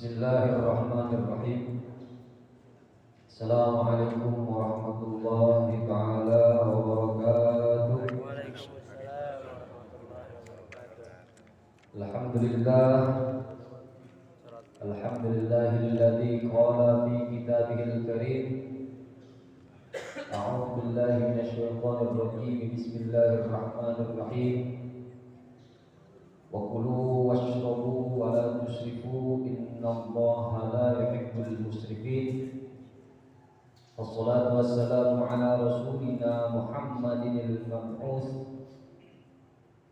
Bismillahirrahmanirrahim. Assalamualaikum warahmatullahi taala wabarakatuh. Waalaikumsalam warahmatullahi wabarakatuh. Alhamdulillah. Alhamdulillahilladzi qala fi kitabihil karim. A'udzu billahi minasyaitonir rajim. Bismillahirrahmanirrahim. Wa kulu washrabu wa la tusrifu innallaha la yuhibbul musrifin. Wassalatu wassalamu ala rasulina Muhammadin al-mab'uts.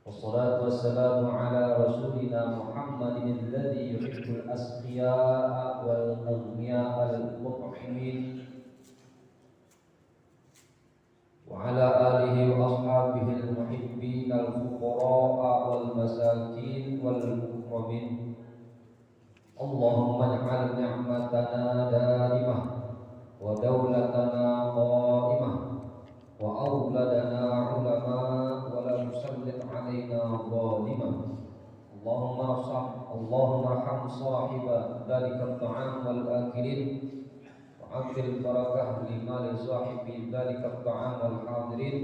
Wassalatu wassalamu ala rasulina Muhammadin alladzi yuhibbul asqiya'a wal aghniya'a al-mut'imin. وعلى آله وأصحابه المحبين الفقراء والمساكين والمكرمين. اللهم اجعل نعمتنا دائمة ودولتنا قائمة وأولادنا علماء ولا تسلط علينا ظالما. اللهم ارحم صاحب ذلك الطعام والآكلين وأكثر البركة لمال صاحب ذلك الطعام والحاضرين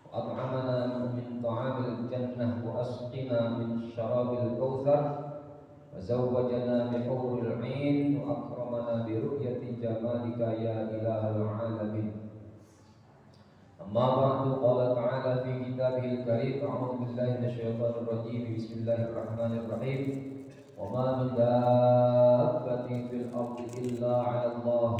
وأطعمنا من طعام الجنة وأسقنا من شراب الكوثر وزوجنا بحور العين وأكرمنا برؤية جمالك يا إله العالمين. أما بعد قال تعالى في كتابه الكريم أعوذ بالله من الشيطان الرجيم بسم الله الرحمن الرحيم وما من دابة في الأرض إلا على الله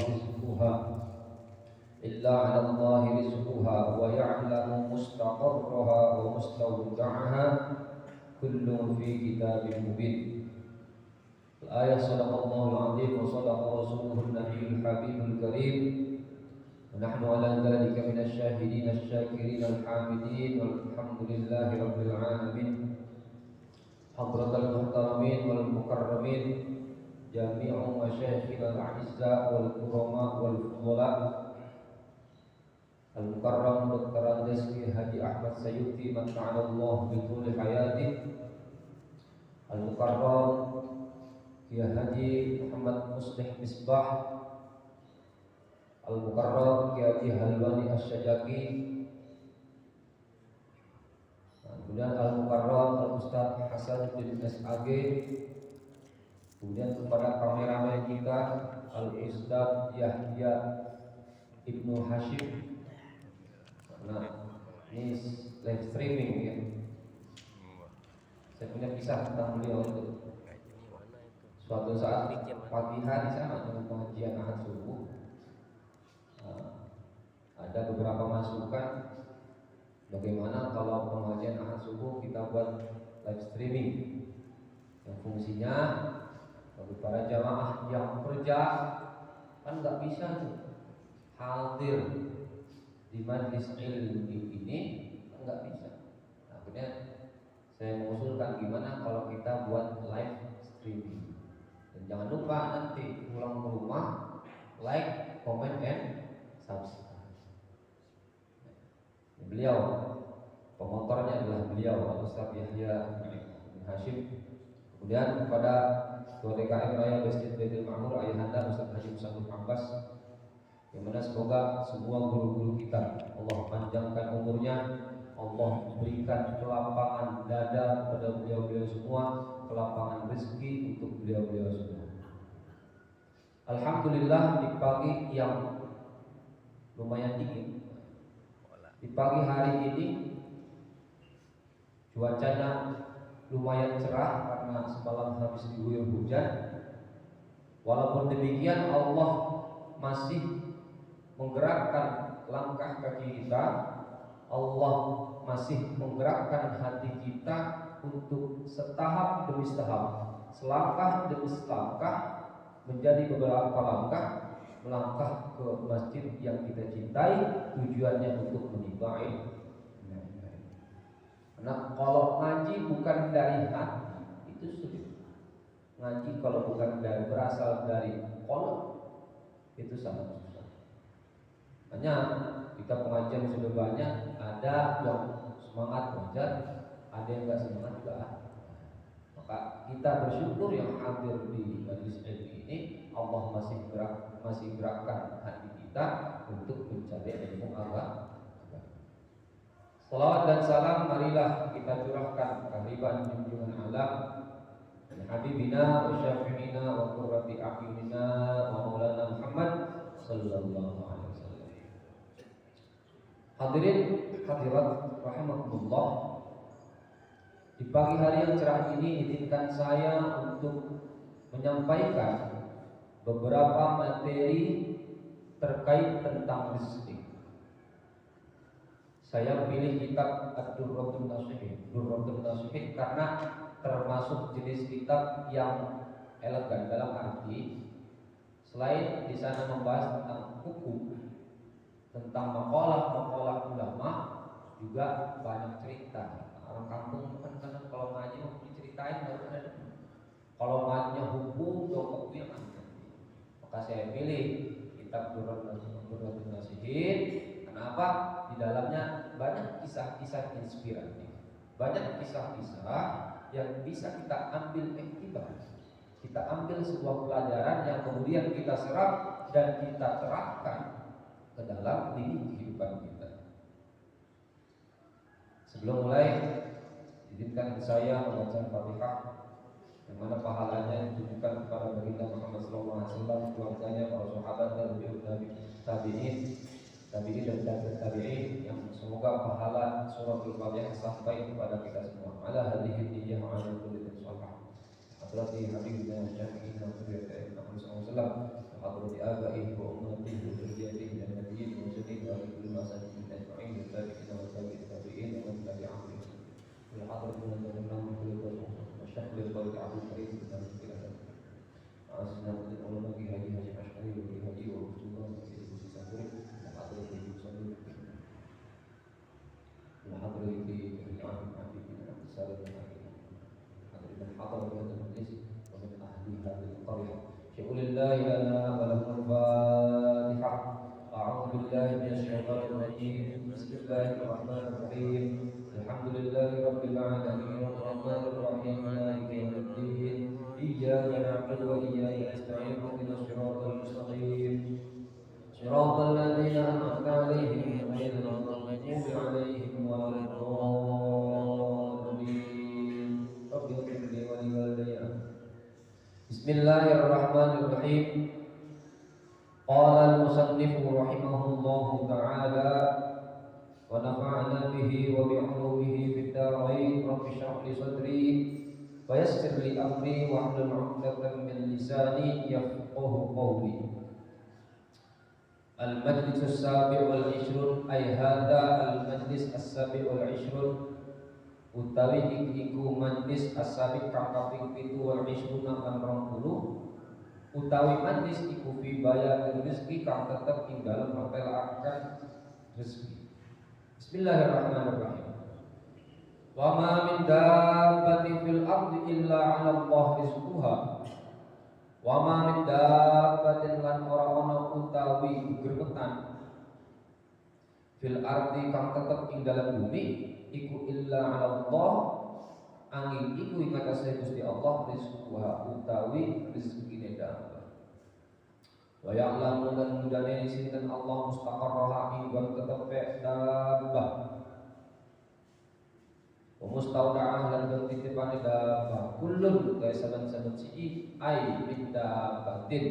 رزقها ويعلم مستقرها ومستودعها كل في كتاب مبين. الآية صدق الله العظيم وصدق رسوله النبي الحبيب الكريم ونحن على ذلك من الشاهدين الشاكرين الحامدين والحمد لله رب العالمين. Hadratal muhtaramin wal mukarramin jami'u masyayikhil a'izza wal kurama wal fudala. Al-Mukarram Dr. Andes Haji Ahmad Sayyuti mata'alallah bithuli hayati. Al-Mukarram Kiai Haji Muhammad Muslih Misbah. Al-Mukarram Kiai Haji Halwani Asyajaki. Kemudian Al-Mukarram Al-Ustaz Hasan bin SAG. Kemudian kepada kameramen kita Al-Ustaz Yahya Ibnu Hashim. Nah, ini live streaming ya. Saya punya kisah tentang beliau itu. Suatu saat pagi hari sama dengan pengajian ahad subuh, ada beberapa masukan bagaimana kalau pengajian ahad subuh kita buat live streaming yang fungsinya bagi para jamaah yang kerja kan nggak bisa tuh hadir di majlis ilmu ini, kan nggak bisa. Akhirnya saya mengusulkan gimana kalau kita buat live streaming. Dan jangan lupa nanti pulang ke rumah like, comment, and subscribe. Beliau pemotornya adalah beliau Ustaz Yahya bin Hashim. Kemudian kepada Ketua DKM Raya Masjid Baitul Ma'mur Ayahanda Ustaz Haji Musabut Abbas, yang mana semoga semua guru-guru kita Allah panjangkan umurnya, Allah berikan kelapangan dada pada beliau-beliau semua, kelapangan rezeki untuk beliau-beliau semua. Alhamdulillah di pagi yang lumayan dingin, di pagi hari ini cuacanya lumayan cerah karena semalam habis diguyur hujan. Walaupun demikian Allah masih menggerakkan langkah kaki kita, Allah masih menggerakkan hati kita untuk setahap demi setahap, selangkah demi selangkah, menjadi beberapa langkah melangkah ke masjid yang kita cintai, tujuannya untuk menimba ilmu. Karena kalau ngaji bukan dari hati itu sulit. Ngaji kalau bukan berasal dari kolom itu sangat susah. Hanya kita pengajian sudah banyak, ada yang semangat belajar, ada yang nggak semangat juga. Maka kita bersyukur yang hadir di majelis ilmu ini, Allah masih gerakkan hati kita untuk mencari ilmu agama. Salawat dan salam marilah kita curahkan kehadiran junjungan alam Habibina wa syafi'ina wa qurrati a'yunina wa maulana Muhammad sallallahu alaihi wasallam. Hadirin hadirat rahimakumullah. Di pagi hari yang cerah ini izinkan saya untuk menyampaikan beberapa materi terkait tentang rezeki. Saya pilih kitab Ad-Durratun Nasihin karena termasuk jenis kitab yang elegan, dalam arti selain di sana membahas tentang hukum, tentang maqalah ulama, juga banyak cerita. Orang kampung kan kadang kalau ngaji mau diceritain baru ada. Kalau ngajinya hukum, dokoknya ada. Maka saya pilih kitab Durratun Nasihin. Kenapa? Di dalamnya banyak kisah-kisah inspiratif, banyak kisah-kisah yang bisa kita ambil iktibar, kita ambil sebuah pelajaran yang kemudian kita serap dan kita terapkan ke dalam kehidupan kita. Sebelum mulai, izinkan saya membaca Fatihah yang mana pahalanya ditujukan kepada baginda Muhammad SAW, keluarganya, para sahabat dan tabi'in dan tabi'in, yang semoga pahala suratul Fatihah sampai kepada kita semua. Ala hadhihi niyyah wa ala kulli shalih. Hadrati habibina syafi'ina wa qurrati Muhammad sallallahu wa hadrati abaihi wa ummatihi wa dzurriyyatihi dan nabiyyin wa muslimin wa kulli ma sallallahu ajma'in wa tabi'ina wa tabi'in wa man tabi'ahum bi ihsan. Wa hadrati man kulli wa syahli al-qawl Abdul Karim dan sekalian. Asna bil ulama bi haji asy'ari wa haji wa rasulullah wa sallallahu alaihi حضر في العام عبدنا رسالة حضر من حضر هذا المجلس ومن أهل هذه القرية شكر الله لنا ولهم الفاتحة. أعوذ بالله من الشيطان الرجيم. بسم الله الرحمن الرحيم. الحمد لله رب العالمين الرحمن الرحيم مالك يوم الدين إياك نعبد وإياك نستعين اهدنا الصراط المستقيم صراط الذين أنعمت عليهم غير المغضوب عليهم ولا الضالين. رب اغفر لي ولوالدي. بسم الله الرحمن الرحيم. قال المصنف رحمه الله تعالى ونفعنا به وبعلومه في الدارين. رب اشرح لي صدري ويسر لي أمري واحلل عقدة من لساني يفقه قولي. المجلس السابع والعشرون أي هذا المجلس السابع والعشرون utawi iku majlis as-sabiq kang kaping 7 wal 20 lan 20 utawi majlis iku fi bayan rezeki kang tetep ing dalem mertelaken rezeki. Bismillahirrahmanirrahim. Wa ma min dabbatin fil ardi illa 'ala Allah rizquha. Wa ma min dabbatin lan ora ana utawi germetan fil ardi kang tetep ing dalem bumi iku illa 'ala Allah angin iku ing atase Gusti Allah rizquha utawi rezekine dabbat. Wa ya'lamu lan mudane sinten Allah mustaqarraha ing tetepe dabbah. Wa mustaudaah lan titipane dabbah kullun kaya saben-saben siji ai min dabbatin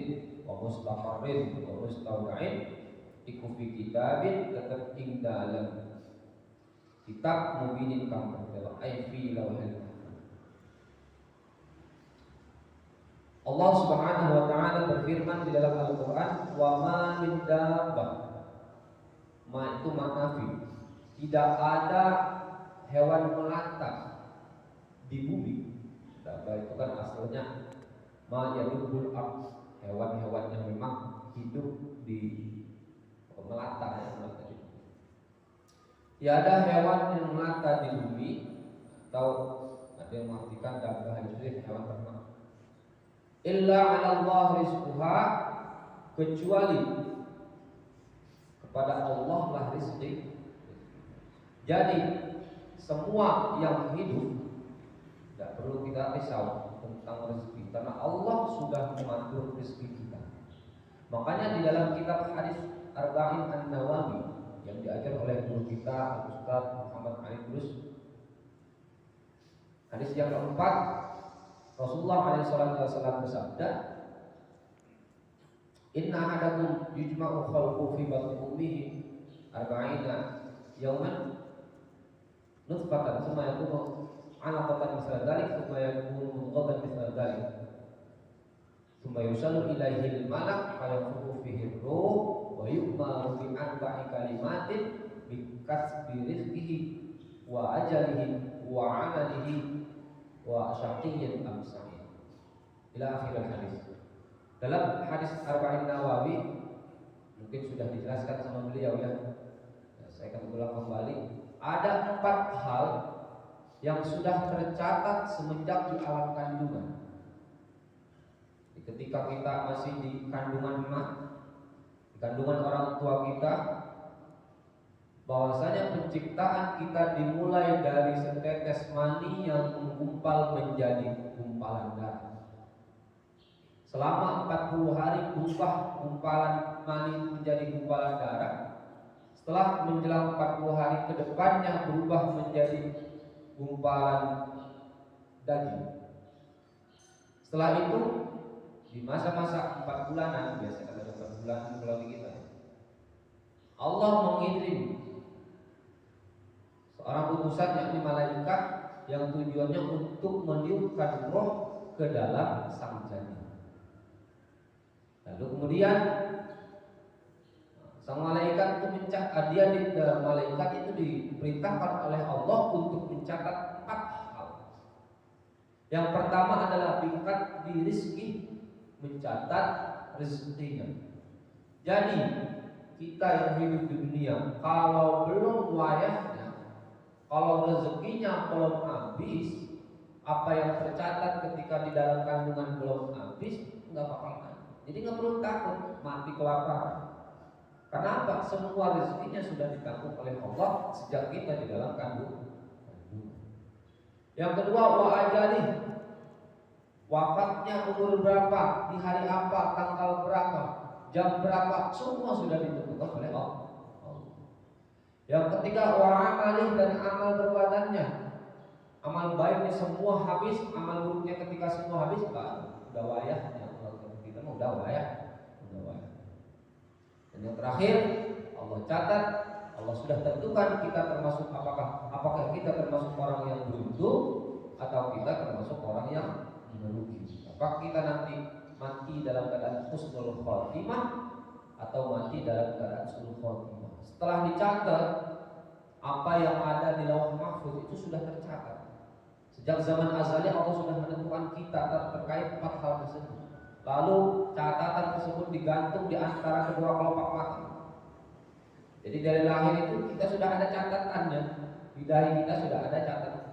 wa mustaqarrin wa mustaudain iku fi kitabin tetep ing dalem kitab mubinin kang tertera ai fi lauhil mahfuz. Allah Subhanahu wa taala berfirman di dalam Al-Qur'an, wa ma min dabbah. Ma itu manafi. Tidak ada hewan melata di bumi. Dabbah itu kan asalnya ma yadubul ard, hewan-hewan yang memang hidup di melata ya, melata. Tiada hewan yang melata di bumi, atau ada yang mengartikan dabbah itu hewan ternak. Illa 'ala Allah rizquha, kecuali kepada Allah lah rezeki. Jadi semua yang hidup Tidak perlu kita risau tentang rezeki karena Allah sudah mengatur rezeki kita. Makanya di dalam kitab hadis Arba'in An-Nawawi yang diajar oleh guru kita Ustaz Muhammad Ali Idrus, hadis yang keempat, Rasulullah SAW bersabda, Inna ahadakum yujma'u khalqu fi batni ummihi arba'ina yawman nutfatan thumma yakunu 'alaqatan mithla dhalik thumma yakunu mudghatan mithla dhalik thumma yusallu ilaihi al-malak fayanfukhu fihi ar-ruh wa yu'maru bi arba'i kalimatin bi kasbi rizqihi wa ajalihi wa 'amalihi wa syaqiyyin am sa'id ila akhir hadis. Dalam hadis Arba'in Nawawi mungkin sudah dijelaskan sama beliau ya. Saya akan ulang kembali. Ada 4 hal yang sudah tercatat semenjak di alam kandungan. Ketika kita masih di kandungan emak, di kandungan orang tua kita, bahwasanya penciptaan kita dimulai dari setetes mani yang menggumpal menjadi gumpalan darah. Selama 40 hari berubah gumpalan mani menjadi gumpalan darah. Setelah menjelang 40 hari ke depannya berubah menjadi gumpalan daging. Setelah itu di masa-masa 4 bulanan, biasanya ada 4 bulan kalau di kita, Allah mengirim seorang utusan yakni malaikat yang tujuannya untuk meniupkan roh ke dalam sang janin. Lalu kemudian sang malaikat itu malaikat itu diperintahkan oleh Allah untuk mencatat 4 hal. Yang pertama adalah tingkat di rizki, mencatat rezekinya. Jadi kita yang hidup di dunia, kalau belum wayahnya, kalau rezekinya belum habis, apa yang tercatat ketika di dalam kandungan belum habis, nggak bakal. Jadi nggak perlu takut mati kelaparan. Kenapa? Semua rezekinya sudah ditanggung oleh Allah sejak kita di dalam kandungan. Yang kedua, wa ajali, wafatnya umur berapa, di hari apa, tanggal berapa, jam berapa, semua sudah ditentukan oleh Allah. Yang ketiga, wa amalih, dan amal perbuatannya. Amal baiknya semua habis, amal buruknya ketika semua habis, udah wayahnya. Kita mau udah wayah. Dan yang terakhir, Allah catat, Allah sudah tentukan kita termasuk apakah kita termasuk orang yang beruntung atau kita termasuk orang yang merugi. Apakah kita nanti mati dalam keadaan husnul khotimah atau mati dalam keadaan husnul khotimah. Setelah dicatat, apa yang ada di Lauh Mahfuz itu sudah tercatat. Sejak zaman azali Allah sudah menentukan kita terkait 4 hal tersebut. Lalu catatan tersebut digantung di antara kedua kelopak mata. Jadi dari lahir itu kita sudah ada catatannya, di dahi kita sudah ada catatan.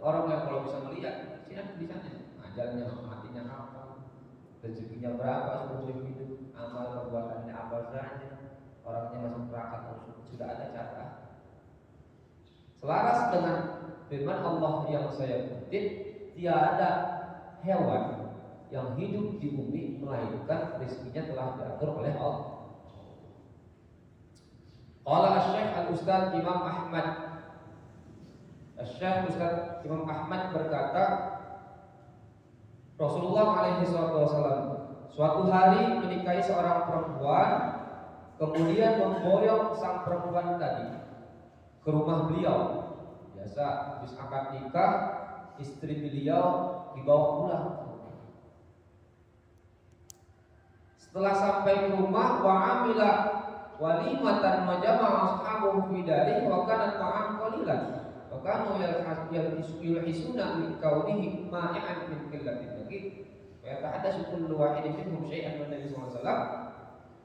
Orang yang kalau bisa melihat, di sana ajalnya, matinya apa, rezekinya berapa, seumur hidup, amal perbuatannya apa saja, orangnya masuk neraka sudah ada catatan. Selaras dengan firman Allah yang saya kutip, tiada hewan yang hidup di bumi melainkan rezekinya telah diatur oleh Allah. Qala Asy-Syaikh Al-Ustaz Imam Ahmad. Asy-Syaikh Ustaz Imam Ahmad berkata, Rasulullah alaihi wasallam suatu hari menikahi seorang perempuan, kemudian memboyong sang perempuan tadi ke rumah beliau. Biasa habis akad nikah, istri beliau dibawa pulang. Setelah sampai ke rumah, wa amila walimatan wa jama'a ashabuhu fi dari wa kana ta'am qalilan wa kanu yalhisuna min kaunihi ma'i'an min qillatin lagi wa yatahaddatsu kullu wahidin minhum syai'an wa nabi sallallahu alaihi wasallam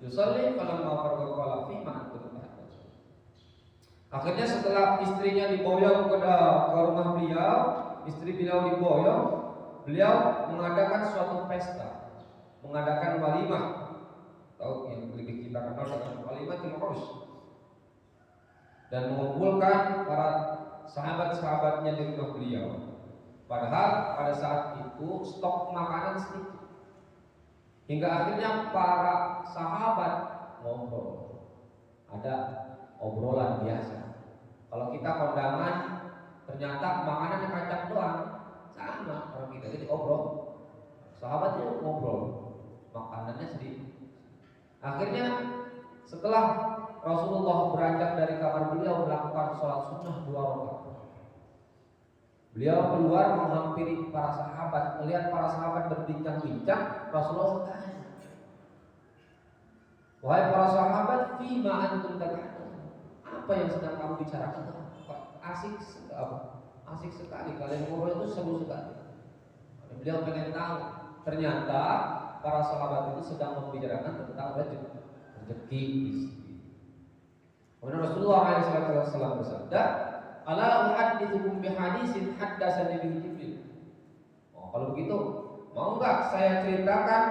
yusalli falamma faragha qala fi ma antum tahaddatsun. Akhirnya setelah istrinya diboyong ke rumah beliau, istri beliau diboyong, beliau mengadakan suatu pesta, mengadakan walimah, atau yang lebih kita kenal dengan walimatul urus, dan mengumpulkan para sahabat-sahabatnya di rumah beliau. Padahal pada saat itu stok makanan sedikit. Hingga akhirnya para sahabat ngobrol. Ada obrolan biasa. Kalau kita kondangan ternyata makanannya kacang doang, sama orang kita jadi obrol. Sahabat itu ngobrol, makanannya sedikit. Akhirnya setelah Rasulullah beranjak dari kamar beliau melakukan sholat sunnah 2 rakaat, beliau keluar menghampiri para sahabat, melihat para sahabat berbincang-bincang. Rasulullah bertanya, wahai para sahabat, fima antum tatahaddatsun? Apa yang sedang kamu bicarakan? Asik sekali kalian ngobrol, itu seru sekali. Beliau pengen tahu. Ternyata para sahabat itu sedang membicarakan tentang rezeki. Kemudian Rasulullah SAW bersabda, ala uhaddithukum bihaditsin haddatsani bihi Jibril. Kalau begitu, mau enggak saya ceritakan,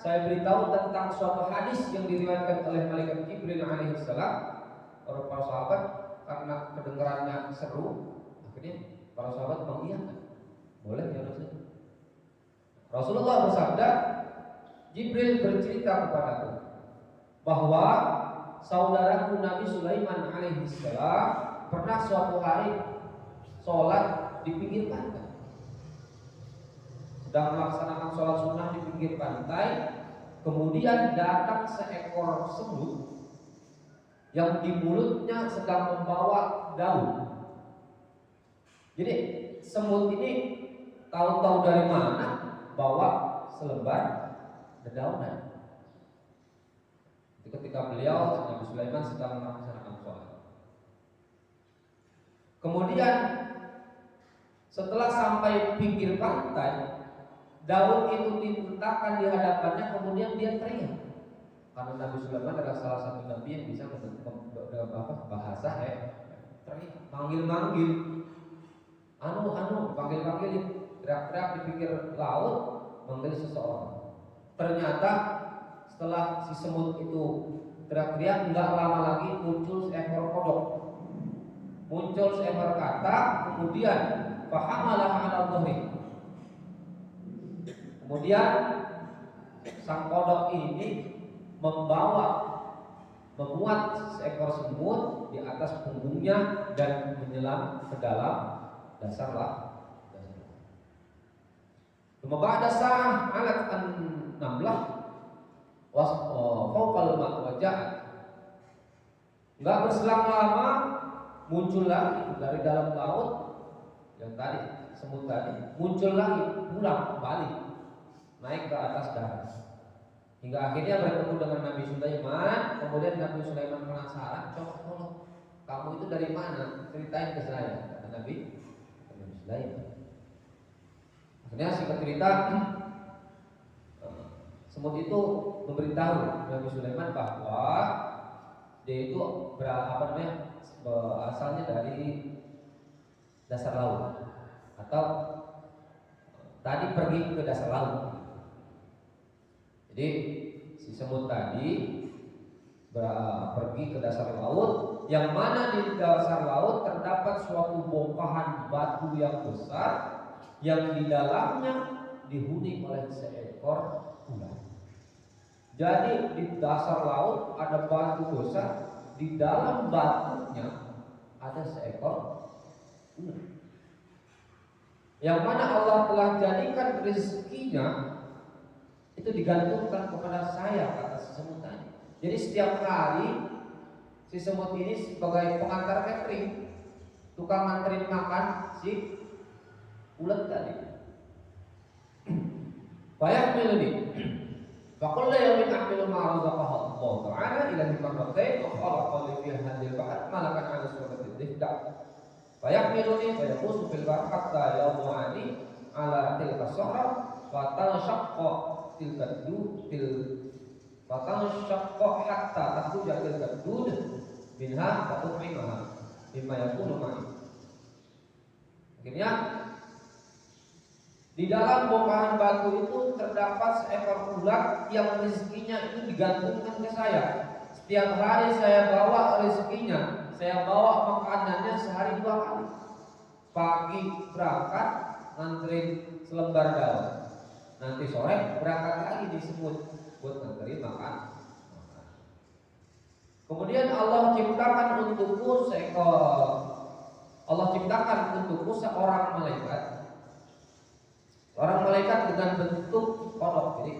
saya beritahu tentang suatu hadis yang diriwayatkan oleh malaikat Jibril alaihi salam. Para sahabat karena kedengarannya seru, akhirnya para sahabat mengiyakan. Boleh ya Rasul? Rasulullah bersabda, Jibril bercerita kepadaku bahwa saudaraku Nabi Sulaiman alaihi salam pernah suatu hari sholat di pinggir pantai. Sedang melaksanakan sholat sunnah di pinggir pantai, kemudian datang seekor semut yang di mulutnya sedang membawa daun. Jadi semut ini tahu-tahu dari mana bawa selebar dedaunan. Itu ketika beliau Nabi Sulaiman sedang melaksanakan sholat. Kemudian setelah sampai pinggir pantai, daun itu diletakkan di hadapannya, kemudian dia teriak. Karena Nabi Sulaiman adalah salah satu nabi yang bisa bahasa teriak, manggil-manggil, panggil-panggilin, teriak-teriak di pinggir laut, manggil seseorang. Ternyata setelah si semut itu teriak-teriak, enggak lama lagi muncul seekor kodok. Muncul seekor kata, kemudian fahamalah ala dhahri. Kemudian sang kodok ini memuat seekor semut di atas punggungnya dan menyelam ke dalam dasar laut. Ba'da sa'ah alat an-namlah fawqal wajah. Enggak berselang lama muncul lagi dari dalam laut yang tadi semut tadi, muncul lagi, pulang kembali naik ke atas darat. Hingga akhirnya bertemu dengan Nabi Sulaiman. Kemudian Nabi Sulaiman penasaran, coba tolong, kamu itu dari mana? Ceritain ke saya, kata Nabi Sulaiman. Akhirnya singkat cerita, semut itu memberitahu Nabi Sulaiman bahwa dia itu asalnya dari dasar laut, atau tadi pergi ke dasar laut. Jadi si semut tadi pergi ke dasar laut, yang mana di dasar laut terdapat suatu bongkahan batu yang besar, yang di dalamnya dihuni oleh seekor ular. Jadi di dasar laut ada batu besar, di dalam batunya ada seekor ular, yang mana Allah telah jadikan rezekinya itu digantungkan kepada saya, kata si semut tadi. Jadi setiap hari si semut ini sebagai pengantar catering, tukang nganterin makan si ulet tadi. Fayahmiluni faqul la yawmin ahmilu ma razaqahu Allah ta'ala ila marratayn wa khalaqa li fi hadhil bahr malakan 'ala surati dhifda. Fayahmiluni fa yaqusu fil bahr hatta yawmani 'ala tilka sahra fa tanshaqqa tilka hatta takhruja tilka dud minha fa tu'imaha mimma yakunu ma'i. Akhirnya di dalam bongkahan batu itu terdapat seekor ular yang rezekinya itu digantungkan ke saya. Setiap hari saya bawa rezekinya, saya bawa makanannya sehari 2 kali. Pagi berangkat, nganterin selembar daun. Nanti sore berangkat lagi disebut buat nganterin makan. Kemudian Allah ciptakan untukku seorang malaikat. Seorang malaikat dengan bentuk kodok, jadi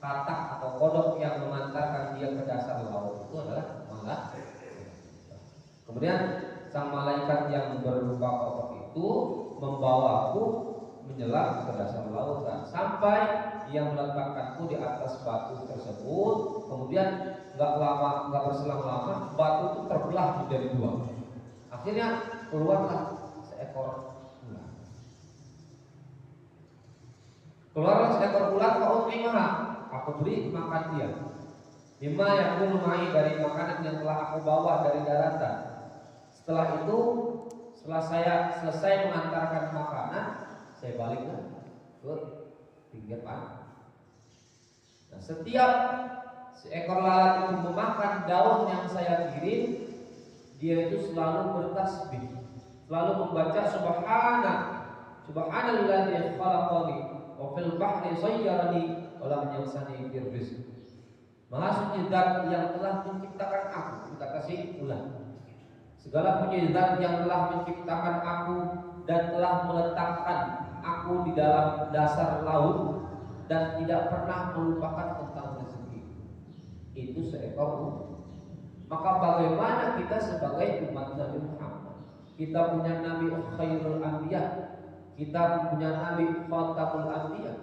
katak atau kodok yang mengantarkan dia ke dasar laut itu adalah malaikat. Kemudian sang malaikat yang berupa kodok itu membawaku menyelam ke dasar lautan sampai dia meletakkanku di atas batu tersebut. Kemudian nggak berselang lama batu itu terbelah menjadi dua. Akhirnya keluarlah seekor ular. Aku beri makan dia. Mimma yakunu mai dari makanan yang telah aku bawa dari daratan. Setelah itu, setelah saya selesai mengantarkan makanan, saya balik ke pinggir pantai. Nah, setiap seekor lalat itu memakan daun yang saya kirim, dia itu selalu bertasbih, selalu membaca subhanalladzi khalaqani wa fil bahri sayyarani wa lam yansani fil rizq. Maha suci zat yang telah menciptakan aku, kita kasih ulang. Segala puji zat yang telah menciptakan aku dan telah meletakkan aku di dalam dasar laut dan tidak pernah melupakan tentang rezeki. Itu seekor ular. Maka bagaimana kita sebagai umat Nabi Muhammad? Kita punya Nabi Khairul Anbiya, kita punya Nabi Khatamul Anbiya,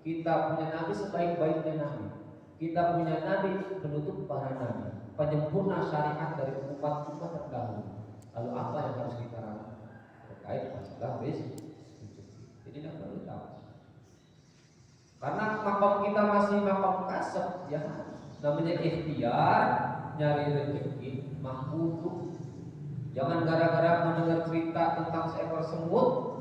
kita punya Nabi sebaik-baiknya Nabi, kita punya Nabi penutup para Nabi, penyempurna syariat dari umat-umat terdahulu. Lalu apa yang harus kita lakukan terkait masalah rezeki? Jadi tidak perlu tahu. Karena makom kita masih makom kasab, ya namanya ikhtiar, nyari rezeki, mahmud. Jangan gara-gara mendengar cerita tentang seekor semut,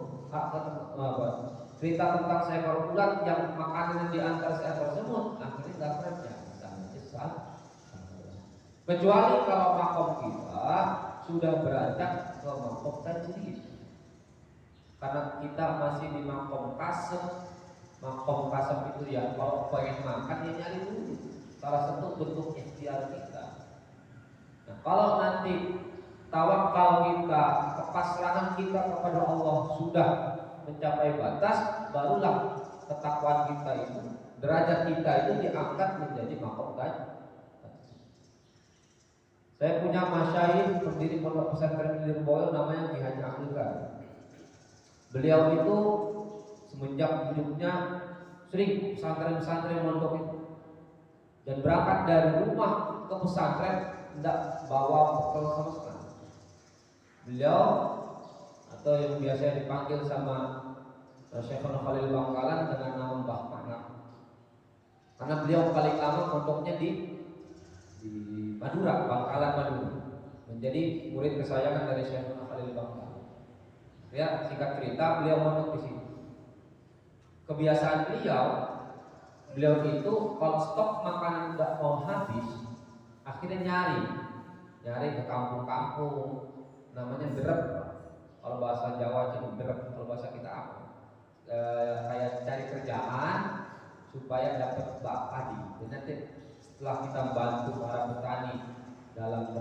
cerita tentang seekor ulat yang makanannya diantar seekor semut, akhirnya nggak kerja, misalnya nyesal. Kecuali kalau makom kita sudah beranjak ke makom tajrid. Karena kita masih di makom kasab. Makom kasab itu ya kalau pengen makan ya nyari dulu. Salah satu bentuk ikhtiar kita. Nah, kalau nanti tawakal kita, kepasrahan kita kepada Allah sudah mencapai batas, barulah ketakwaan kita itu, derajat kita itu diangkat menjadi makom tajrid. Saya punya masyayikh pendiri pondok pesantren di Lirboyo namanya Ki Haji Abdul Qadir. Beliau itu semenjak hidupnya sering pesantren-pesantren mondok itu, dan berangkat dari rumah ke pesantren tidak bawa bekal sama sekali. Beliau atau yang biasa dipanggil sama Syekhul Khalil Bangkalan dengan nama Mbah Manak, karena beliau paling lama mondoknya di Madura, Bangkalan Madura, menjadi murid kesayangan dari Syekhul Khalil Bangkalan. Ya, singkat cerita beliau mondok di sini. Kebiasaan beliau itu kalau stok makanan udah mau habis, akhirnya nyari ke kampung-kampung, namanya derep. Kalau bahasa Jawa itu derep, kalau bahasa kita apa? Kayak cari kerjaan supaya dapat padi. Dan nanti setelah kita bantu para petani dalam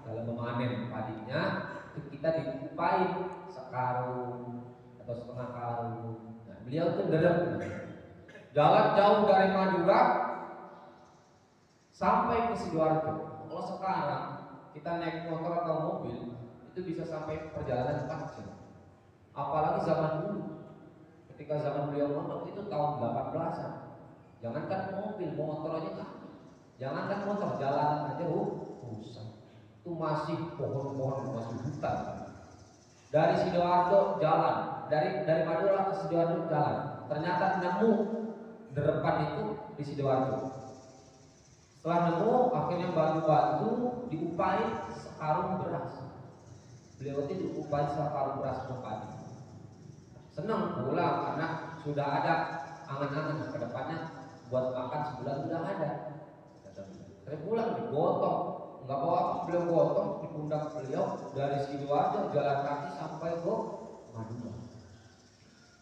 dalam memanen padinya, kita diupain sekarung atau setengah karung. Nah, beliau itu derep, jalan jauh dari Madura sampai ke Sidoarjo. Kalau sekarang kita naik motor atau mobil itu bisa sampai perjalanan 4 jam. Apalagi zaman dulu, ketika zaman beliau mondok itu tahun 18-an. Jangankan mobil, motor aja kan. Jangankan motor, jalanan aja rusak. Itu masih pohon-pohon, masih hutan. Dari Sidoarjo jalan, dari Madura ke Sidoarjo jalan. Ternyata nemu derepan itu di Sidoarjo. Setelah nemu, akhirnya bantu-bantu diupain sekarung beras. Beliau itu diupain sekarung beras padi. Senang pulang karena sudah ada angan-angan ke depannya buat makan sebulan sudah ada. Saya pulang digotong, nggak bawa apa, beliau gotong di pundak beliau dari Sidoarjo jalan kaki sampai ke Madura.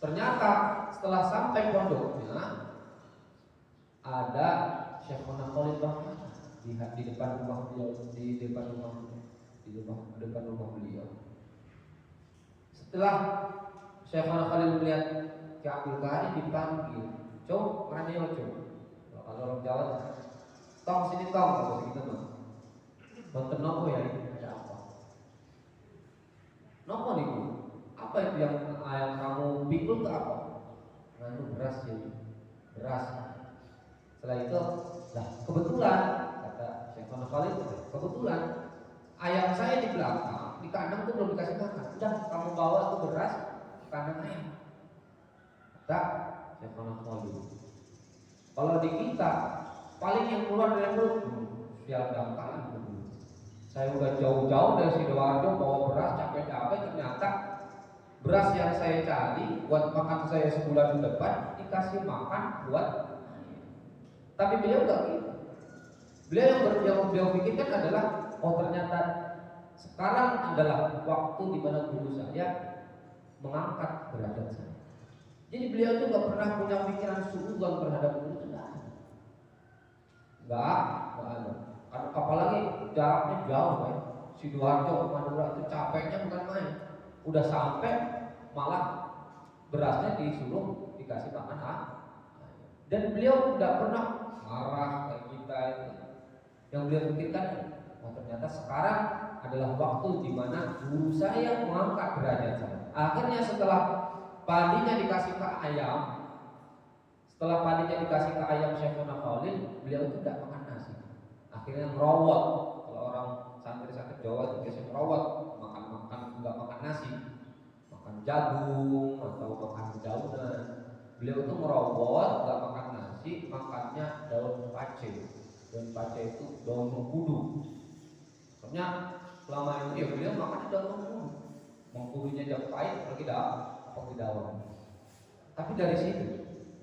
Ternyata setelah sampai pondoknya ada Syekhuna Khalid Bahman di depan rumah beliau, di depan rumah beliau. Setelah Syekhuna Khalid melihat Ki Abdul Ghani dipanggil, "Cok, mana yo, Cok?" Kalau orang Jawa, "Tong sini tong," kalau gitu mah. Wonten nopo ya? Ada apa? Nopo niku? Apa itu yang kamu pikul ke apa? Nganu beras ya, beras. Setelah itu, lah kebetulan kata Syekhuna Khalid, kebetulan ayam saya di belakang di kandang tuh belum dikasih makan. Udah kamu bawa tuh beras ke kandang ayam. Kata Syekhuna Khalid. Kalau di kita paling yang keluar dari mulut sial dangkalan dulu. Saya udah jauh-jauh dari Sidoarjo bawa beras capek-capek, ternyata beras yang saya cari buat makan saya sebulan ke depan dikasih makan buat. Tapi beliau enggak gitu. Beliau yang beliau pikirkan adalah, oh ternyata sekarang adalah waktu di mana guru saya mengangkat derajat saya. Jadi beliau itu nggak pernah punya pikiran suudzon terhadap guru itu nggak ada. Apalagi jaraknya jauh ya. Sidoarjo ke Madura itu capeknya bukan main. Udah sampai malah berasnya disuruh dikasih makan. Dan beliau tidak pernah marah kayak kita itu. Yang beliau pikirkan, oh ternyata sekarang adalah waktu di mana guru saya mengangkat derajat saya. Akhirnya setelah padinya dikasih ke ayam, Syekhuna Khalid, beliau itu tidak makan nasi. Akhirnya merawat. Kalau orang santri-santri Jawa itu biasanya merawat, makan nggak makan nasi, makan jagung atau makan daunan. Beliau itu merawat, nggak makan nasi, makannya daun pace. Daun pace itu daun mengkudu. Soalnya selama ini beliau makan daun mengkudu. Mengkudunya jadi pahit, pergi daun. Tapi dari situ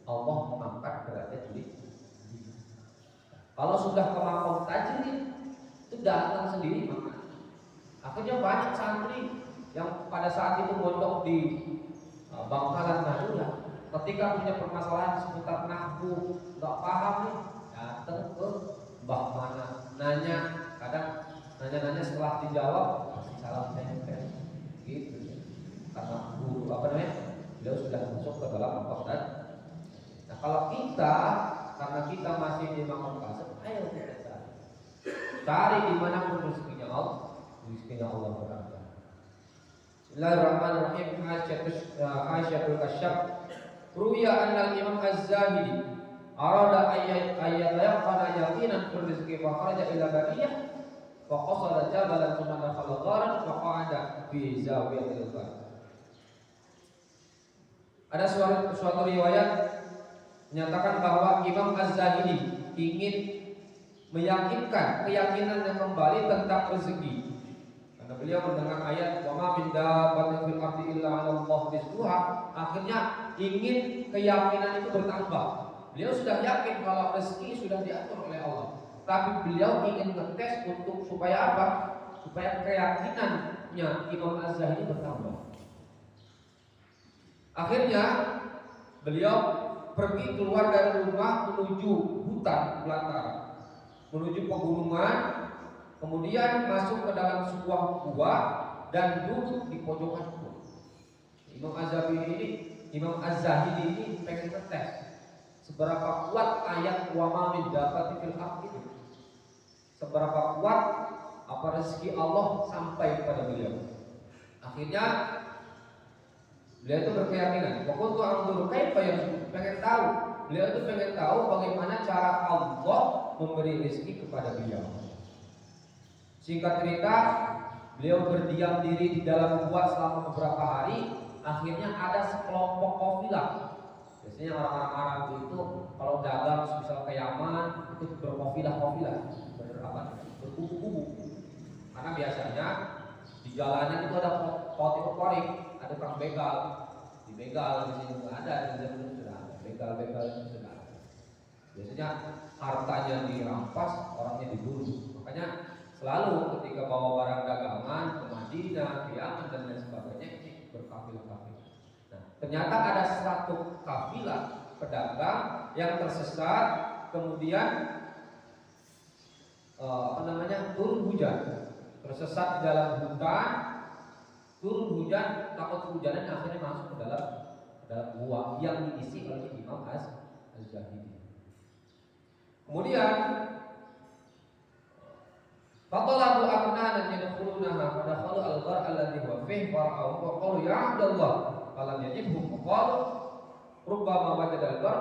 Allah mengangkat derajat beliau. Kalau sudah ke makom tajrid itu datang sendiri makan. Akhirnya banyak santri yang pada saat itu mondok di Bangkalan Madura, ketika punya permasalahan seputar nahwu, nggak paham nih, datang ke Mbah Mana, kadang nanya setelah dijawab kasih salam tempel, gitu. Karena guru beliau sudah masuk ke dalam makom tajrid. Nah kalau kita, karena kita masih di makom kasar, ayo kita cari dimanapun rezekinya Allah berada. Bismillahirrahmanirrahim. Aisyah Kasyaf. Ruya anna Imam Az-Zahidi arada ayat yaqana yaqinan fil rizqi fa kharaja ila baqiyah fa qasada jabalan thumma dakhala gharan fa qa'ada fi zawiyatil ghar. Ada suatu riwayat menyatakan bahwa Imam Az-Zahidi ingin meyakinkan keyakinan yang kembali tentang rezeki. Karena beliau mendengar ayat wa ma min dabbatin fil ardi illa 'ala Allah rizquha, akhirnya ingin keyakinan itu bertambah. Beliau sudah yakin kalau rezeki sudah diatur oleh Allah, tapi beliau ingin ngetes untuk supaya apa? Supaya keyakinannya Imam Az-Zahidi bertambah. Akhirnya beliau pergi keluar dari rumah menuju hutan belantara, menuju pegunungan, kemudian masuk ke dalam sebuah gua dan duduk di pojokan gua. Imam Az-Zahidi ini pengen ngetes seberapa kuat ayat wa ma min dabbatin fil ardi itu. Seberapa kuat apa rezeki Allah sampai kepada beliau. Akhirnya beliau itu berkeyakinan, waktu itu angguru kaifa yang pengen tahu. Beliau itu pengen tahu bagaimana cara Allah memberi rezeki kepada beliau. Singkat cerita, beliau berdiam diri di dalam gua selama beberapa hari. Akhirnya ada sekelompok kafilah. Biasanya orang-orang Arab itu kalau dagang misal ke Yaman itu berkafilah, berkubu-kubu. Karena biasanya di jalanan itu ada kotik-kotik, ada tukang begal. Di begal di sini nggak ada, di zaman sudah ada. Begal itu sudah ada. Biasanya hartanya dirampas, orangnya dibunuh. Makanya selalu ketika bawa barang dagangan ke Madinah, ke Yaman dan lain sebagainya ini berkafilah-kafilah. Nah, Ternyata ada satu kafilah pedagang yang tersesat, kemudian turun hujan, tersesat di dalam hutan, turun hujan, takut kehujanan, akhirnya masuk ke dalam gua yang diisi oleh Imam Az-Zahidi. Kemudian fatalabu aknanan yadkhulunaha fadakhalu al-ghar alladhi huwa fihi fara'u wa qalu ya Abdullah falam yajibhum qalu rubbama wajada al-ghar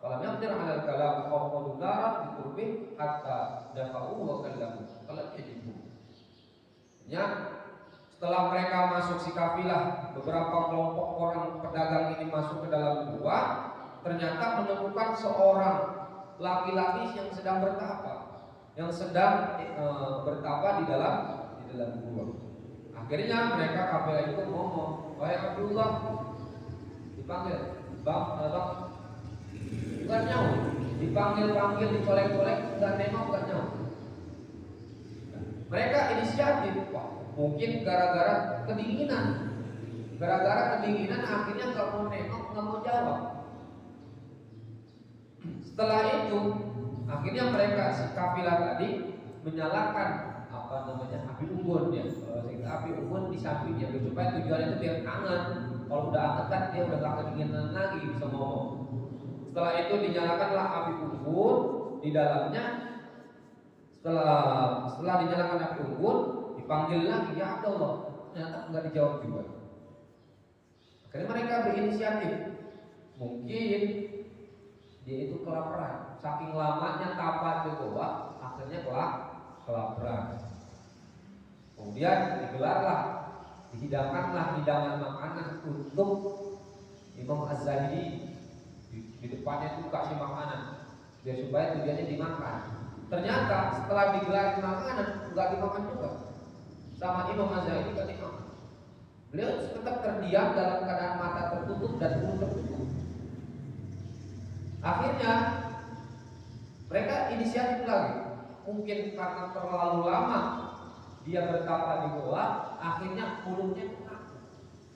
falam yaqdir 'ala al-kalam aw qadu naran bi qurbih hatta dafa'u wa kallamu falam yajibhum. Ya, setelah mereka masuk si kafilah, beberapa kelompok orang pedagang ini masuk ke dalam gua, ternyata menemukan seorang laki-laki yang sedang bertapa, bertapa di dalam gua. Akhirnya mereka kafilah itu ngomong, "Wahai Abdullah," dipanggil, "Bang, bukan nyawa." Dipanggil, dicolek-colek, enggak nengok, enggak nyawa. Mereka inisiatif, Pak. Mungkin gara-gara kedinginan akhirnya nggak mau nengok, nggak mau jawab. Setelah itu akhirnya mereka si kafilah tadi menyalakan api unggun ya. Api unggun di sampingnya supaya tujuannya itu biar hangat. Kalau udah hangat kan dia udah nggak kedinginan lagi, bisa ngomong. Setelah itu dinyalakanlah api unggun di dalamnya. Setelah dinyalakan api unggun, dipanggil lagi, ya Abdullah, ternyata nggak dijawab juga. Akhirnya mereka berinisiatif, mungkin dia itu kelaparan, saking lamanya tapa di bawah, akhirnya kelaparan. Kemudian dihidangkanlah hidangan makanan untuk Imam Az-Zahidi. Di depannya itu kasih makanan, biar supaya tujuannya dimakan. Ternyata setelah digelar makanan nggak dimakan juga. Sama Imam Az-Zahidi kan dimakan. Beliau tetap terdiam dalam keadaan mata tertutup dan mulut tertutup. Akhirnya mereka inisiatif lagi. Mungkin karena terlalu lama dia bertapa di bawah, akhirnya mulutnya kaku.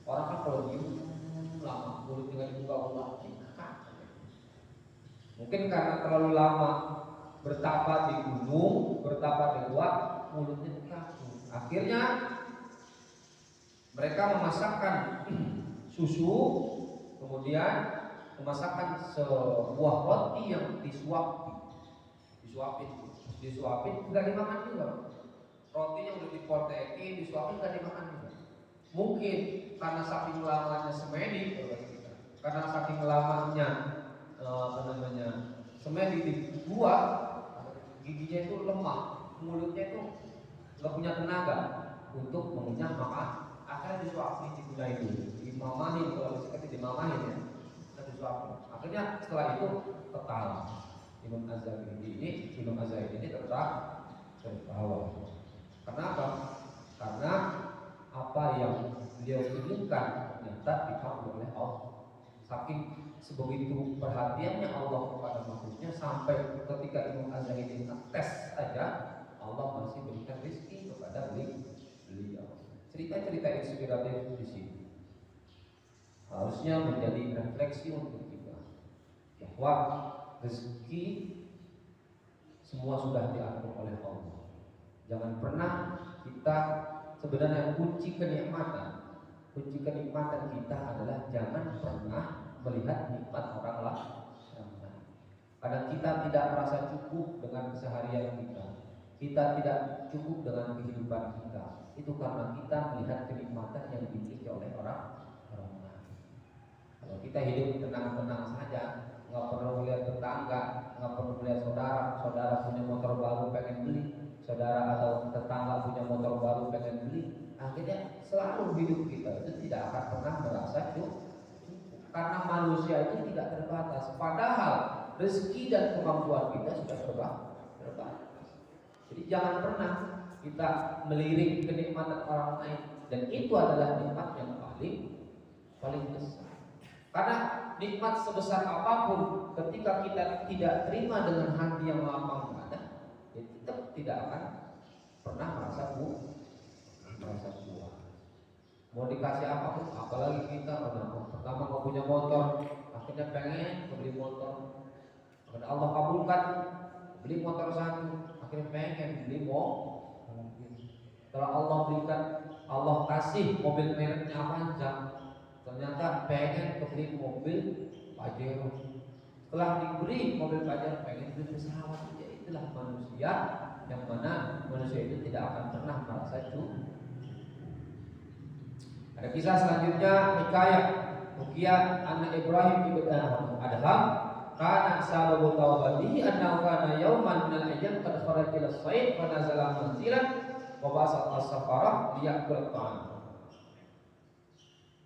Orang kan kalau diem lama mulutnya dibuka-buka, mungkin karena terlalu lama bertapa di gunung, bertapa di gua, mulutnya kaku. Akhirnya mereka memasakkan susu, kemudian memasakkan sebuah roti yang disuapin, nggak dimakan juga. Rotinya udah dipoteki, disuapin, nggak dimakan juga. Mungkin karena saking lamanya semedi, karena saking lamanya semedi dibuat, giginya itu lemah, mulutnya itu nggak punya tenaga untuk mengenyang makan. Akhirnya disuapin, digunain dulu, dimamahin, kalau seperti dimamahin ya, disuapin. Akhirnya setelah itu ketawa. Imam Az-Zahidi ini tertawa. Kenapa? Karena apa yang beliau inginkan ternyata dikabul oleh Allah. Saking sebegitu perhatiannya Allah kepada makhluknya, sampai ketika Imam Az-Zahidi tes aja Allah masih berikan rezeki kepada beliau. Cerita-cerita inspiratif di sini harusnya menjadi refleksi untuk kita bahwa rezeki semua sudah diatur oleh Allah. Jangan pernah kita, sebenarnya kunci kenikmatan kita adalah jangan pernah melihat nikmat orang lain. Kadang kita tidak merasa cukup dengan keseharian kita tidak cukup dengan kehidupan kita. Itu karena kita melihat kenikmatan yang dimiliki oleh orang lain. Kalau kita hidup tenang-tenang saja, nggak perlu melihat tetangga, nggak perlu melihat saudara punya motor baru pengen beli, saudara atau tetangga punya motor baru pengen beli, akhirnya selalu hidup kita itu tidak akan pernah merasa cukup. Karena manusia itu tidak terbatas. Padahal rezeki dan kemampuan kita sudah terbatas. Jadi jangan pernah kita melirik kenikmatan orang lain, dan itu adalah nikmat yang paling besar. Karena nikmat sebesar apapun, ketika kita tidak terima dengan hati yang lapang dada, ya tetap tidak akan pernah merasa puas. Mau dikasih apapun, apalagi kita pertama punya motor, akhirnya pengen beli motor. Akhirnya Allah kabulkan beli motor satu, akhirnya pengen beli mobil. Setelah Allah berikan, Allah kasih mobil mereknya Avanza, ternyata pengen beli mobil Pajero. Setelah diberi mobil Pajero, pengen beli pesawat. Ya itulah manusia, yang mana manusia itu tidak akan pernah merasa cukup. Ada kisah selanjutnya, hikayat Ruqyah anak Ibrahim ibn Adham kana sababu taubatihi annahu kana yawman min al-ayyam qad kharaja ila as-sayd fa nazala manzilan wa basata as-safarah liyakul ta'am.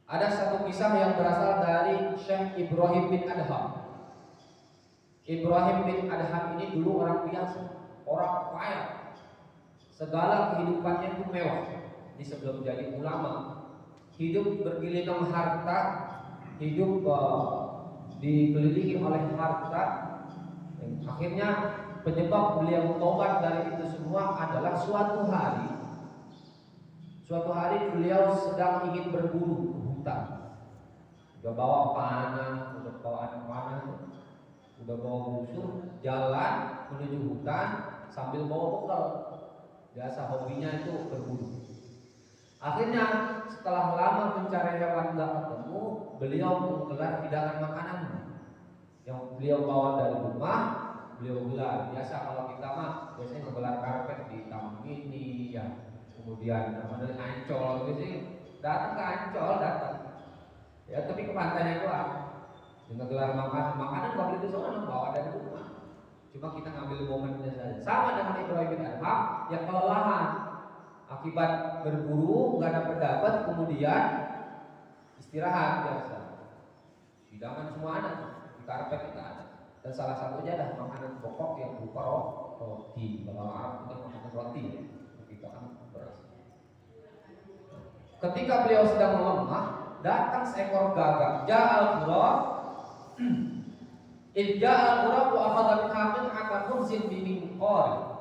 Ada satu kisah yang berasal dari Syekh Ibrahim bin Adham. Ibrahim bin Adham ini dulu orang biasa, orang kaya. Segala kehidupannya itu mewah. Ini sebelum jadi ulama. Hidup bergelimang harta, hidup dikelilingi oleh harta. Akhirnya penyebab beliau tobat dari itu semua adalah suatu hari beliau sedang ingin berburu ke hutan. Udah bawa panah, udah bawa anak panah, udah bawa busur, jalan menuju hutan sambil bawa bekal. Biasa hobinya itu berburu. Akhirnya setelah lama mencari hewan tidak ketemu, beliau menggelar hidangan makanan yang beliau bawa dari rumah. Beliau gelar. Biasa kalau kita mah biasanya menggelar karpet di taman ini, ya. Kemudian namanya Ancol, biasanya datang ke Ancol datang. Ya tapi ke pantainya doang. Dengan gelar makanan waktu itu soalnya bawa dari rumah. Cuma kita ngambil momennya saja. Sama dengan Ibrahim bin Adham yang kelelahan akibat berburu, nggak dapat, kemudian istirahat biasa. Hidangan semua ada, di karpet kita ada. Dan salah satunya adalah makanan pokok yang berupa roti. Kalau Arab kita makan roti, kita kan beras. Ketika beliau sedang melemah, datang seekor gagak. Ja'al qurab, Ja'al qurab wa akhadha min hamin akan khubzin bimin qori.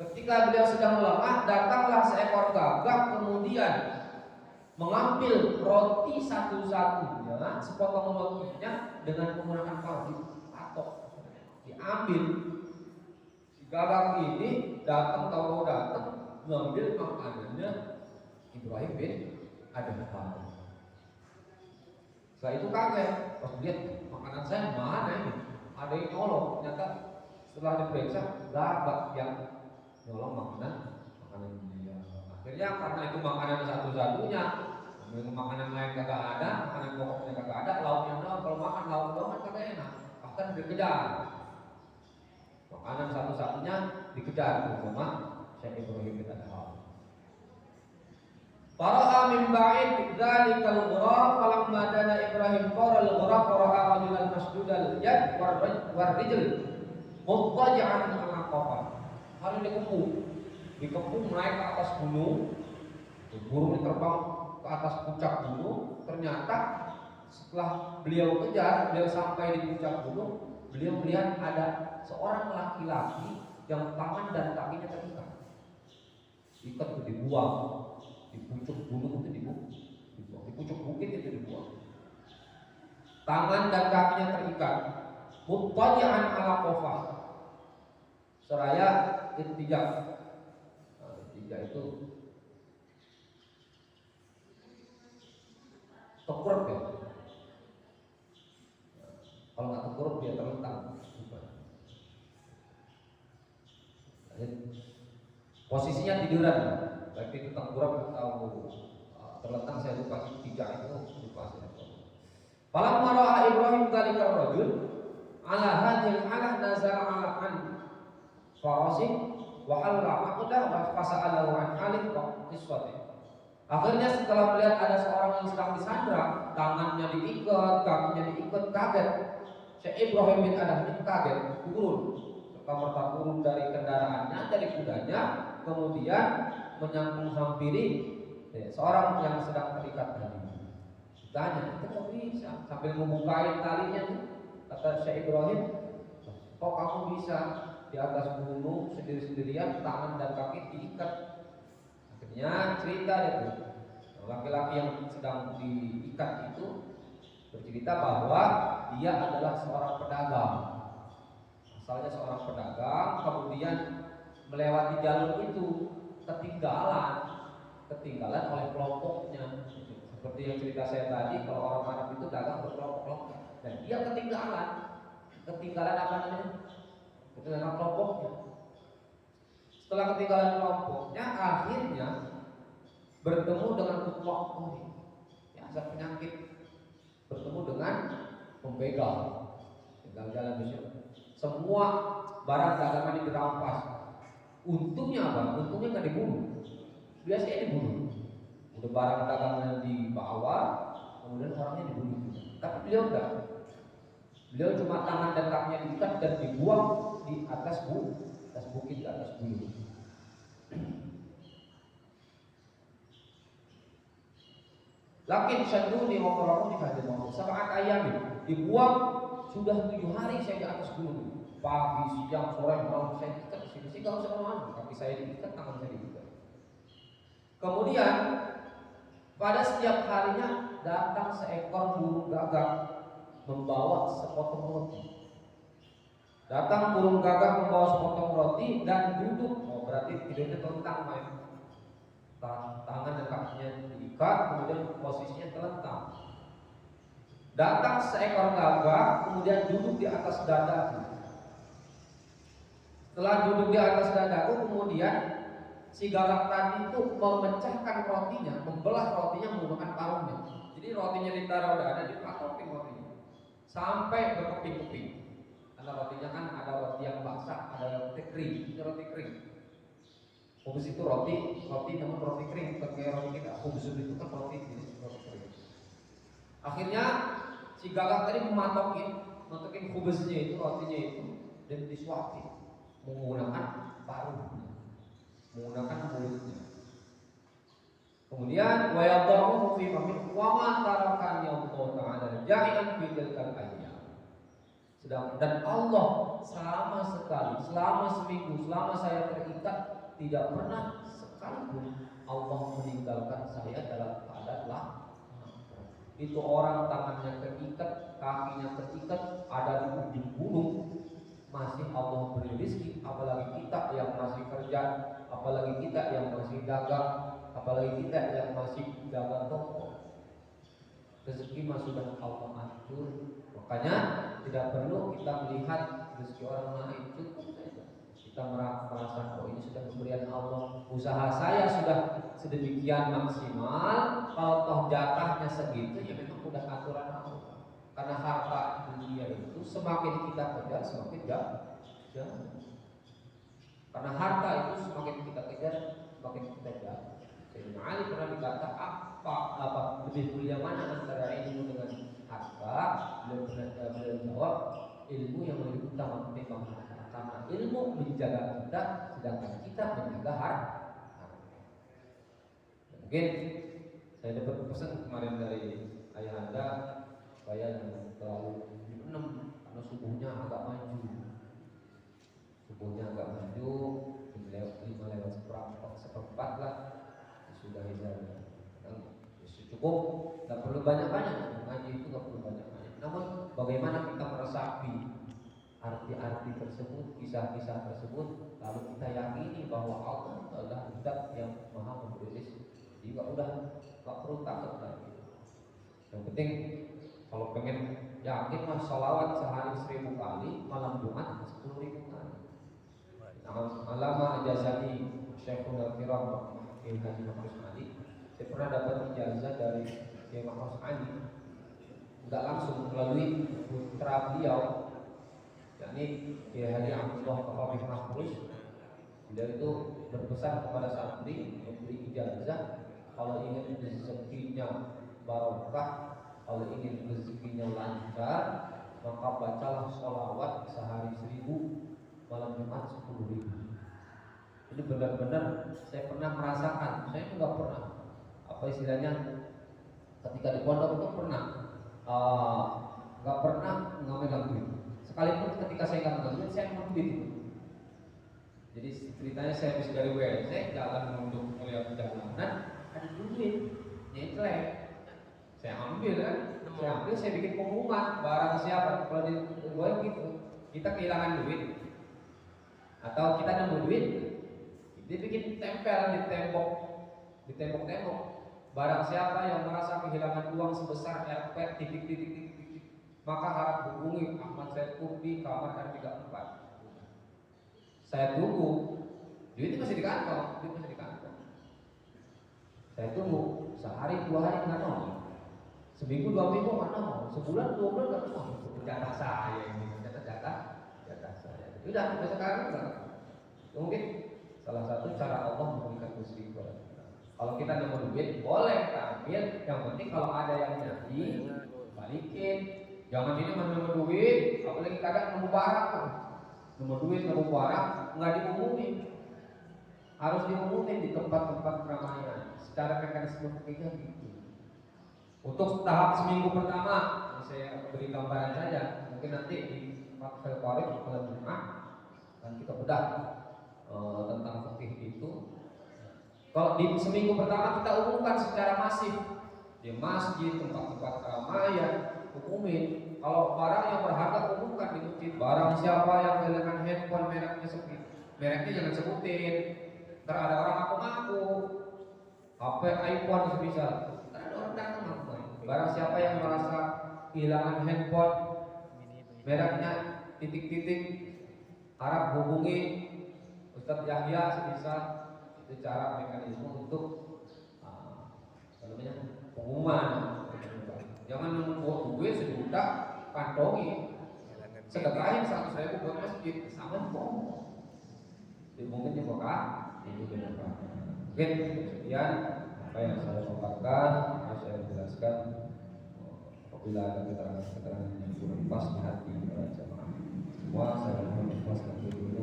Ketika beliau sedang melemah, datanglah seekor gagak kemudian mengambil roti satu-satunya, sepotong rotinya dengan menggunakan patok. Diambil. Si gagak ini datang mengambil makanannya Ibrahim bin Adham. Setelah itu kaget, pas lihat makanan saya mana ini? Ada yang nolong. Ternyata setelah diperiksa gagak yang nolong makanan dia. Akhirnya karena itu makanan satu-satunya, makanan lain kagak ada, makanan pokoknya kagak ada, lauknya doang. Kalau makan lauk doang kan kagak enak, bahkan dikejar. Makanan satu-satunya dikejar sama Syekh Ibrahim bin Adham. Fara'a min ba'id dzalikal ghurab falamma dana Ibrahim qara al-ghurab qara'a rajulan masdudal yad war rijl muttaji'an 'ala qafah. Hari dikepung naik ke atas gunung, burung terbang ke atas puncak gunung. Ternyata setelah beliau kejar, beliau sampai di puncak gunung, beliau melihat ada seorang laki-laki yang tangan dan kakinya terikat. Ikat itu dibuang, di puncak gunung itu dibuang, di puncak bukit itu dibuang. Tangan dan kakinya terikat, muttaji'an 'ala qafah. Seraya intijak. Intijak itu tengkurap ya. Kalau nggak tengkurap dia terlentang. Posisinya tiduran, baik itu tengkurap atau terlentang, saya lupa. Intijak itu lupa saya. Falamma ra'a Ibrahim dzalikar rajul ala hadhil halah nazara ala an farasin wa halla aqdah wa fasa'alahu an halih wa qiswati. Akhirnya setelah melihat ada seorang yang sedang disandra, tangannya diikat, kakinya diikat, kaget. Syekh Ibrahim bin Adham ini kaget, turun, serta-merta turun dari kendaraannya, dari kudanya, kemudian menyambung hampiri seorang yang sedang terikat tadi. Ditanya, itu kok bisa? Sambil membukain talinya, kata Syekh Ibrahim, kok kamu bisa di atas gunung sendiri-sendirian, tangan dan kaki diikat? Akhirnya cerita itu, laki-laki yang sedang diikat itu bercerita bahwa dia adalah seorang pedagang. Asalnya seorang pedagang, kemudian melewati jalur itu ketinggalan oleh kelompoknya. Seperti yang cerita saya tadi, kalau orang Arab itu dagang berkelompok-kelompok, dan dia ketinggalan apa namanya? Ketinggalan kelompoknya. Setelah ketinggalan kelompoknya, akhirnya bertemu dengan tukang yang asal penyakit, bertemu dengan pembegal, jalan besok. Semua barang dagangan dirampas. Untungnya apa? Untungnya nggak dibunuh. Biasanya dibunuh. Udah barang dagangan dibawa, kemudian orangnya dibunuh. Tapi beliau enggak. Beliau cuma tangan dan kakinya diikat dan dibuang di atas bukit, di atas gunung. Lakin syaduni wa qara'uni fahdi maut. Sab'at ayam dibuang sudah 7 hari saya di atas gunung. Pagi, siang, sore, malam saya diikat di sini. Saya enggak usah kemana, kaki saya diikat, tangan saya diikat. Kemudian pada setiap harinya datang seekor burung gagak membawa sepotong roti. Datang burung gagak membawa sepotong roti dan duduk. Oh, berarti tidurnya telentang, main. Tangan dan kakinya diikat, kemudian posisinya telentang. Datang seekor gagak, kemudian duduk di atas dadaku. Setelah duduk di atas dadaku, kemudian si gagak tadi itu memecahkan rotinya, membelah rotinya menggunakan parungnya. Jadi rotinya ditaruh dada, dipatokin rotinya sampai berkeping-keping. Karena rotinya kan ada roti yang basah, ada roti kering. Ini roti kering. Khubz itu roti namun roti kering, bukan kayak roti kita. Khubz itu kan roti kering. Akhirnya si gagak tadi matokin khubznya itu, rotinya itu, dan disuapin menggunakan paruh, menggunakan mulutnya. Kemudian wa yadhamu fi fami wa ma tarakan ya Allah taala ja'ian fi tilkal ayyam. Dan Allah selama seminggu, selama saya terikat, tidak pernah sekalipun Allah meninggalkan saya dalam keadaan lapar. Itu orang tangannya terikat, kakinya terikat, ada di ujung gunung, masih Allah beri rezeki. Apalagi kita yang masih kerja, apalagi kita yang masih dagang, apalagi kita yang masih dagang toko. Rezeki mah sudah Allah atur. Makanya tidak perlu kita melihat rezeki orang lain, cukup saja kita merasa oh ini sudah pemberian Allah, usaha saya sudah sedemikian maksimal, kalau toh jatahnya segitu ya memang udah aturan Allah. Karena harta dunia itu semakin kita kejar semakin jauh. Karena harta itu semakin kita kejar semakin kita jauh. Sayyidina Ali pernah berkata apa lebih mulia mana antara ilmu dengan harta? Beliau jawab ilmu yang lebih utama ketimbang harta. Karena ilmu menjaga kita, sedangkan kita menjaga harta. Mungkin saya dapat pesan kemarin dari ayahanda supaya jangan terlalu dipendam karena subuhnya agak maju. Subuhnya agak maju, 5:4 lah sudah hijrah. Cukup, nggak perlu banyak-banyak. Ngaji itu nggak perlu banyak-banyak. Namun bagaimana kita meresapi arti-arti tersebut, kisah-kisah tersebut, lalu kita yakini bahwa Allah adalah zat yang maha memberi rezeki. Jadi nggak perlu takut lagi. Yang penting kalau pengen yakin mah sholawat sehari 1000 kali, malam Jumat 10.000 kali. Alama ijazati Syekhul Al-Kiram Haji Mahfuz Ali. Saya pernah dapat ijazah dari Kiai Mahfuz Ali, enggak langsung melalui putra beliau, yakni Kiai Haji Abdullah Kafafih Mahfuz. Beliau itu berpesan kepada santri memberi ijazah, kalau ingin rezekinya barokah, kalau ingin rezekinya lancar, maka bacalah sholawat sehari 1000, malam Jumat 10.000. Ini benar-benar saya pernah merasakan. Saya nggak pernah apa istilahnya ketika di pondok itu nggak pernah megang duit. Sekalipun ketika saya nggak megang duit, saya megang duit. Jadi ceritanya saya habis dari WC jalan untuk melihat jalanan, ada duit, nyetlek. Saya ambil kan, saya bikin pengumuman barang siapa. Kalau di gue gitu, kita kehilangan duit atau kita nemu duit, dia bikin tempel di tembok-tembok. Barang siapa yang merasa kehilangan uang sebesar Rp titik, maka harap hubungi Ahmad Saiful di kamar R34. Saya tunggu, duit masih di kantong, Saya tunggu sehari 2 hari nggak nongol, seminggu 2 minggu nggak nongol, sebulan 2 bulan nggak nongol. Jatah saya ini, jatah saya. Udah sekarang nggak. Mungkin salah satu cara Allah memberikan rezeki kepada kita. Kalau kita nemu duit boleh ambil, yang penting kalau ada yang nyari balikin. Jangan ini nemu duit, apalagi kadang nemu barang, nemu duit nemu barang nggak diumumin. Harus diumumin di tempat-tempat keramaian. Secara mekanisme fikih gitu. Untuk tahap seminggu pertama, saya beri gambaran saja. Mungkin nanti di Fathul Qorib pada Jumat dan kita bedah tentang fikih itu. Kalau di seminggu pertama kita umumkan secara masif di masjid, tempat-tempat keramaian, umumin. Kalau barang yang berharga umumkan di masjid. Barang siapa yang kehilangan handphone mereknya jangan sebutin. Ntar ada orang ngaku-ngaku HP iPhone semisal, ada orang datang ngaku. Barang siapa yang merasa kehilangan handphone mereknya titik-titik, harap hubungi Ustadz Yahya semisal. Itu cara mekanisme untuk pengumuman. Jangan nunggu duit sejuta kantongi, sedekahin 100.000 buat masjid, sama kok. Mungkin di Mekah, itu di Mekah. Oke, sekian apa yang saya paparkan, saya jelaskan. Apabila ada keterangan yang kurang pas di hati para jemaah semua, saya mohon ikhlaskan dulu.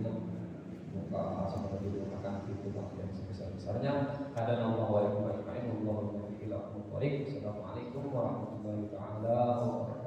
Muka sama dulu akan itu yang sebesar-besarnya. Hadana Allah wa iyyakum ajma'in. Wallahu muwaffiq ila aqwamit thoriq. Assalamualaikum warahmatullahi wabarakatuh.